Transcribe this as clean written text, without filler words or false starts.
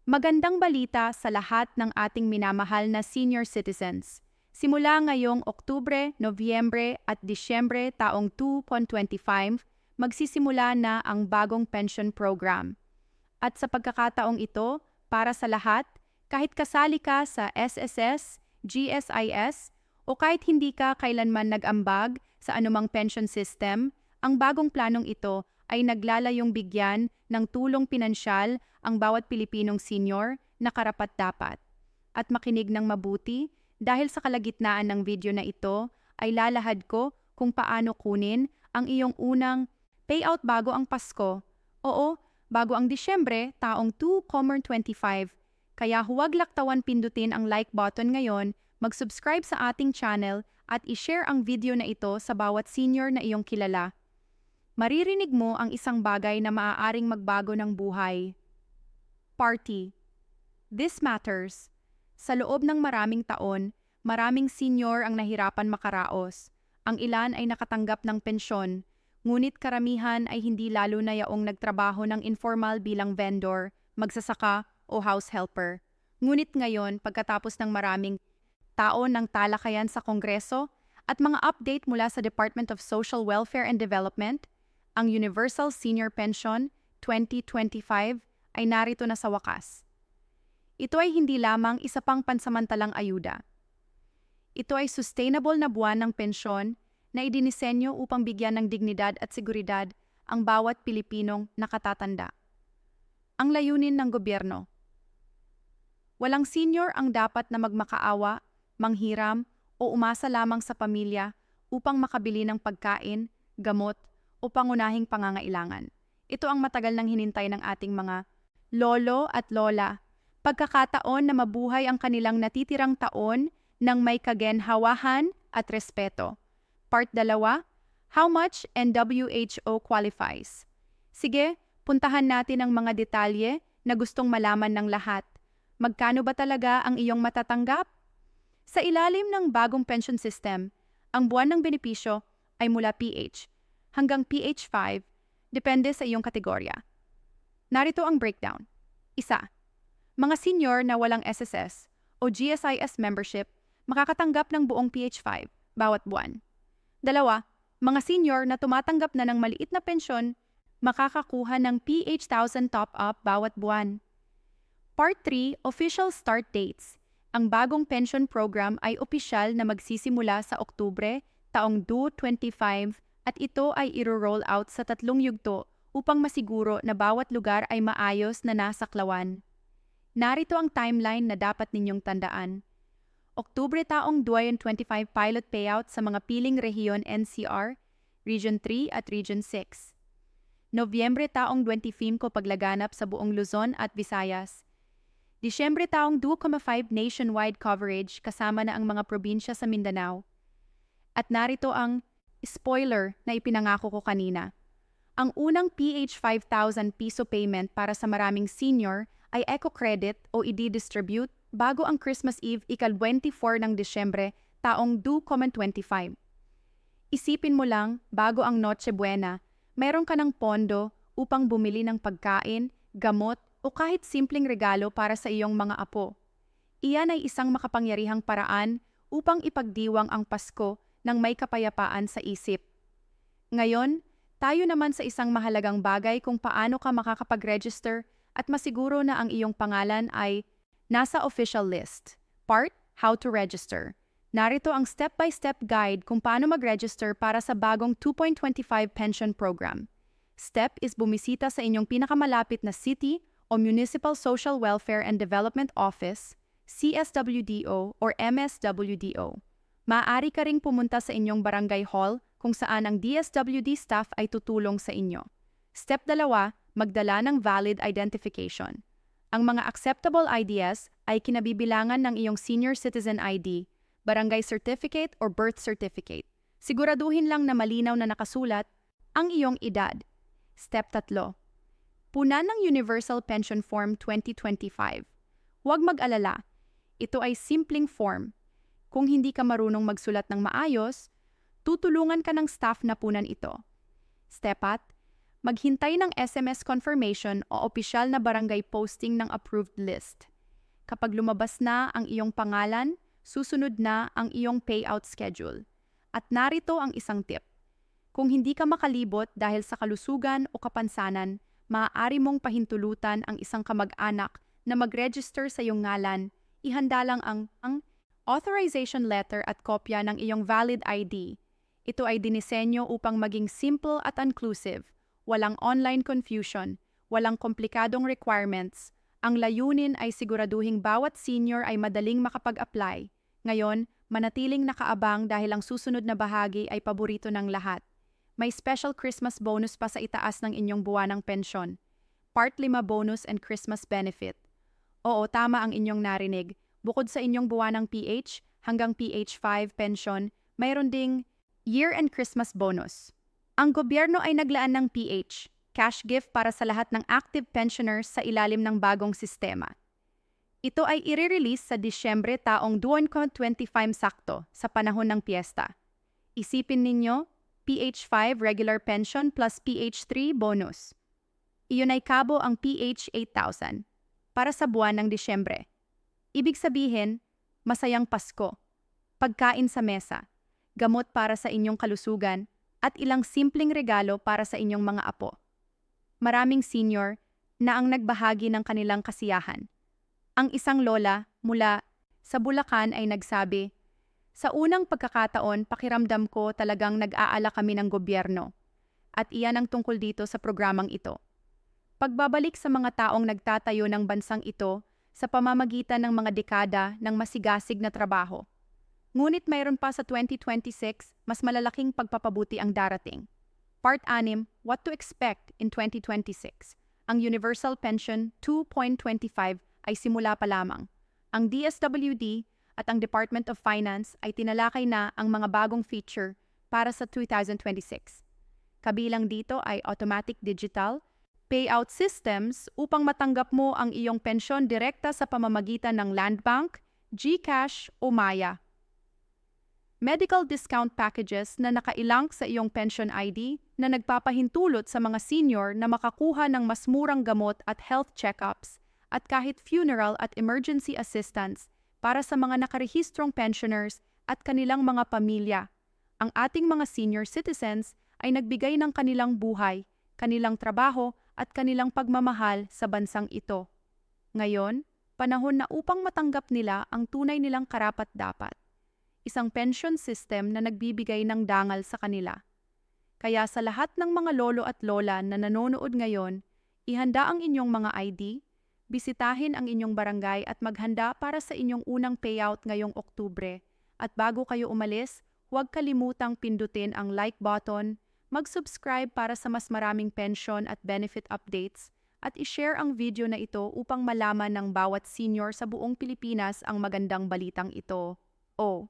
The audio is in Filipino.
Magandang balita sa lahat ng ating minamahal na senior citizens. Simula ngayong Oktubre, Nobyembre at Disyembre taong 2025, magsisimula na ang bagong pension program. At sa pagkakataong ito, para sa lahat, kahit kasali ka sa SSS, GSIS, o kahit hindi ka kailanman nag-ambag sa anumang pension system, ang bagong planong ito ay naglalayong bigyan ng tulong pinansyal ang bawat Pilipinong senior na karapat-dapat. At makinig ng mabuti dahil sa kalagitnaan ng video na ito ay lalahad ko kung paano kunin ang iyong unang payout bago ang Pasko. Oo, bago ang Disyembre taong 2025. Kaya huwag laktawan pindutin ang like button ngayon, mag-subscribe sa ating channel at i-share ang video na ito sa bawat senior na iyong kilala. Maririnig mo ang isang bagay na maaaring magbago ng buhay. Party. This matters. Sa loob ng maraming taon, maraming senior ang nahirapan makaraos. Ang ilan ay nakatanggap ng pensyon, ngunit karamihan ay hindi lalo na yaong nagtrabaho ng informal bilang vendor, magsasaka o house helper. Ngunit ngayon, pagkatapos ng maraming taon ng talakayan sa Kongreso at mga update mula sa Department of Social Welfare and Development, ang Universal Senior Pension 2025 ay narito na sa wakas. Ito ay hindi lamang isa pang pansamantalang ayuda. Ito ay sustainable na buwan ng pensyon na idinisenyo upang bigyan ng dignidad at seguridad ang bawat Pilipinong nakatatanda. Ang layunin ng gobyerno. Walang senior ang dapat na magmakaawa, manghiram o umasa lamang sa pamilya upang makabili ng pagkain, gamot, o pangunahing pangangailangan. Ito ang matagal nang hinintay ng ating mga lolo at lola. Pagkakataon na mabuhay ang kanilang natitirang taon ng may kaginhawahan at respeto. Part 2, How much NWHO qualifies? Sige, puntahan natin ang mga detalye na gustong malaman ng lahat. Magkano ba talaga ang iyong matatanggap? Sa ilalim ng bagong pension system, ang buwan ng benepisyo ay mula PH hanggang PH5, depende sa iyong kategorya. Narito ang breakdown. 1. Mga senior na walang SSS o GSIS membership makakatanggap ng buong PH5 bawat buwan. 2. Mga senior na tumatanggap na ng maliit na pensyon makakakuha ng PH1000 top-up bawat buwan. Part 3, Official Start Dates. Ang bagong pension program ay opisyal na magsisimula sa Oktubre taong 2025 at ito ay iro-roll out sa 3 yugto upang masiguro na bawat lugar ay maayos na nasaklawan. Narito ang timeline na dapat ninyong tandaan. Oktubre taong 2025 pilot payout sa mga piling rehiyon NCR, Region 3 at Region 6. Nobyembre taong 25 paglaganap sa buong Luzon at Visayas. Disyembre taong 2,5 nationwide coverage kasama na ang mga probinsya sa Mindanao. At narito ang spoiler na ipinangako ko kanina. Ang unang PH 5,000 piso payment para sa maraming senior ay eco-credit o i-distribute bago ang Christmas Eve ika-24 ng Disyembre taong 2025. Isipin mo lang, bago ang Noche Buena, meron ka ng pondo upang bumili ng pagkain, gamot o kahit simpleng regalo para sa iyong mga apo. Iyan ay isang makapangyarihang paraan upang ipagdiwang ang Pasko ng may kapayapaan sa isip. Ngayon, tayo naman sa isang mahalagang bagay kung paano ka makakapag-register at masiguro na ang iyong pangalan ay nasa official list. Part, How to Register. Narito ang step-by-step guide kung paano mag-register para sa bagong 2.25 pension program. Step is bumisita sa inyong pinakamalapit na City o Municipal Social Welfare and Development Office, CSWDO or MSWDO. Maaari ka ring pumunta sa inyong barangay hall kung saan ang DSWD staff ay tutulong sa inyo. Step 2, magdala ng valid identification. Ang mga acceptable IDs ay kinabibilangan ng iyong senior citizen ID, barangay certificate or birth certificate. Siguraduhin lang na malinaw na nakasulat ang iyong edad. Step 3, punan ng Universal Pension Form 2025. Huwag mag-alala, ito ay simpleng form. Kung hindi ka marunong magsulat ng maayos, tutulungan ka ng staff na punan ito. Step 4, Maghintay ng SMS confirmation o opisyal na barangay posting ng approved list. Kapag lumabas na ang iyong pangalan, susunod na ang iyong payout schedule. At narito ang isang tip. Kung hindi ka makalibot dahil sa kalusugan o kapansanan, maaari mong pahintulutan ang isang kamag-anak na mag-register sa iyong ngalan. Ihanda lang ang authorization letter at kopya ng iyong valid ID. Ito ay dinisenyo upang maging simple at inclusive. Walang online confusion, walang komplikadong requirements. Ang layunin ay siguraduhing bawat senior ay madaling makapag-apply. Ngayon, manatiling nakaabang dahil ang susunod na bahagi ay paborito ng lahat. May special Christmas bonus pa sa itaas ng inyong buwanang pensyon. Part 5 bonus and Christmas benefit. Oo, tama ang inyong narinig. Bukod sa inyong buwanang PH hanggang PH5 pension, mayroon ding year-end Christmas bonus. Ang gobyerno ay naglaan ng PH, cash gift para sa lahat ng active pensioners sa ilalim ng bagong sistema. Ito ay i-release sa Disyembre taong 2025 sakto sa panahon ng piyesta. Isipin ninyo, PH5 regular pension plus PH3 bonus. Iyon ay kabo ang PH 8,000 para sa buwan ng Disyembre. Ibig sabihin, masayang Pasko, pagkain sa mesa, gamot para sa inyong kalusugan, at ilang simpleng regalo para sa inyong mga apo. Maraming senior na ang nagbahagi ng kanilang kasiyahan. Ang isang lola mula sa Bulacan ay nagsabi, "Sa unang pagkakataon, pakiramdam ko talagang nag-aala kami ng gobyerno." At iyan ang tungkol dito sa programang ito. Pagbabalik sa mga taong nagtatayo ng bansang ito sa pamamagitan ng mga dekada ng masigasig na trabaho. Ngunit mayroon pa sa 2026, mas malalaking pagpapabuti ang darating. Part 6, What to Expect in 2026. Ang Universal Pension 2.25 ay simula pa lamang. Ang DSWD at ang Department of Finance ay tinalakay na ang mga bagong feature para sa 2026. Kabilang dito ay automatic digital payout systems upang matanggap mo ang iyong pensyon direkta sa pamamagitan ng Land Bank, GCash o Maya. Medical discount packages na nakailank sa iyong pension ID na nagpapahintulot sa mga senior na makakuha ng mas murang gamot at health checkups at kahit funeral at emergency assistance para sa mga nakarehistrong pensioners at kanilang mga pamilya. Ang ating mga senior citizens ay nagbigay ng kanilang buhay, kanilang trabaho at kanilang pagmamahal sa bansang ito. Ngayon, panahon na upang matanggap nila ang tunay nilang karapat-dapat. Isang pension system na nagbibigay ng dangal sa kanila. Kaya sa lahat ng mga lolo at lola na nanonood ngayon, ihanda ang inyong mga ID, bisitahin ang inyong barangay at maghanda para sa inyong unang payout ngayong Oktubre. At bago kayo umalis, huwag kalimutang pindutin ang like button, mag-subscribe para sa mas maraming pension at benefit updates, at i-share ang video na ito upang malaman ng bawat senior sa buong Pilipinas ang magandang balitang ito. Oh,